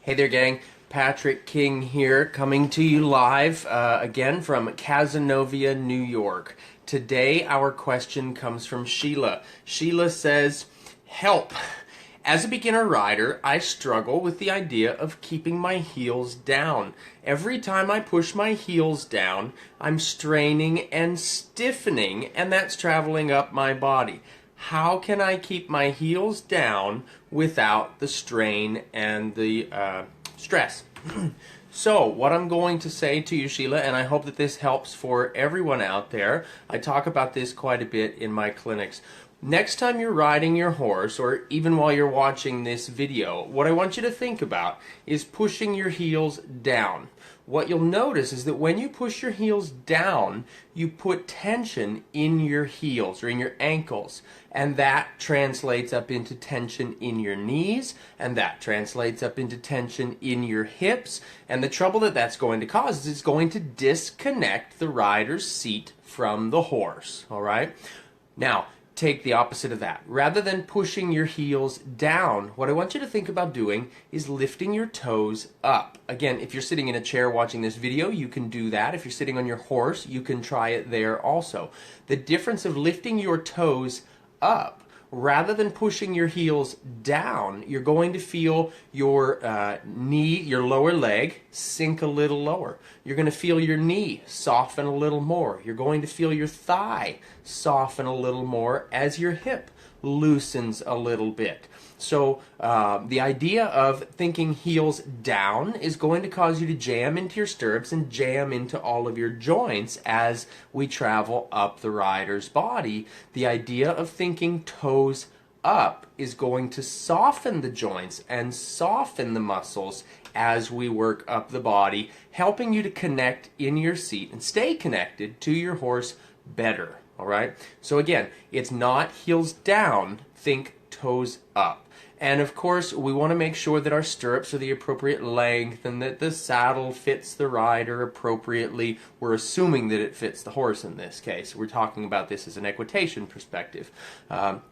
Hey there, gang. Patrick King here, coming to you live again from Cazenovia, New York. Today, our question comes from Sheila. Sheila says, "Help! As a beginner rider, I struggle with the idea of keeping my heels down. Every time I push my heels down, I'm straining and stiffening, and that's traveling up my body. How can I keep my heels down without the strain and the stress?" So, what I'm going to say to you, Sheila, and I hope that this helps for everyone out there, I talk about this quite a bit in my clinics. Next time you're riding your horse, or even while you're watching this video, what I want you to think about is pushing your heels down. What you'll notice is that when you push your heels down, you put tension in your heels or in your ankles, and that translates up into tension in your knees, and that translates up into tension in your hips, and the trouble that that's going to cause is it's going to disconnect the rider's seat from the horse, all right? Now, take the opposite of that. Rather than pushing your heels down, what I want you to think about doing is lifting your toes up. Again, if you're sitting in a chair watching this video, you can do that. If you're sitting on your horse, you can try it there also. The difference of lifting your toes up rather than pushing your heels down, you're going to feel your knee, your lower leg, sink a little lower. You're going to feel your knee soften a little more. You're going to feel your thigh soften a little more as your hip loosens a little bit. So the idea of thinking heels down is going to cause you to jam into your stirrups and jam into all of your joints as we travel up the rider's body. The idea of thinking toes up is going to soften the joints and soften the muscles as we work up the body, helping you to connect in your seat and stay connected to your horse better. All right? So again, it's not heels down, think toes up. And of course, we want to make sure that our stirrups are the appropriate length and that the saddle fits the rider appropriately. We're assuming that it fits the horse in this case. We're talking about this as an equitation perspective.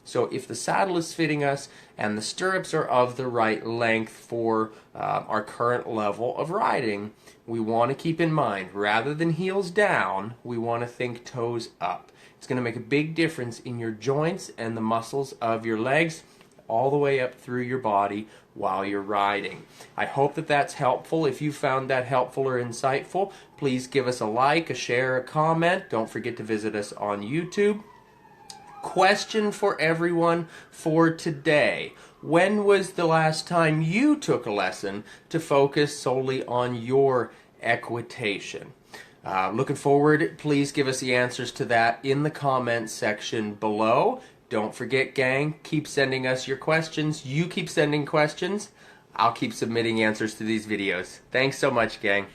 So if the saddle is fitting us and the stirrups are of the right length for our current level of riding, we want to keep in mind, rather than heels down, we want to think toes up. It's going to make a big difference in your joints and the muscles of your legs, all the way up through your body while you're riding. I hope that that's helpful. If you found that helpful or insightful, please give us a like, a share, a comment. Don't forget to visit us on YouTube. Question for everyone for today. When was the last time you took a lesson to focus solely on your equitation? Looking forward, please give us the answers to that in the comments section below. Don't forget, gang, keep sending us your questions. You keep sending questions. I'll keep submitting answers to these videos. Thanks so much, gang.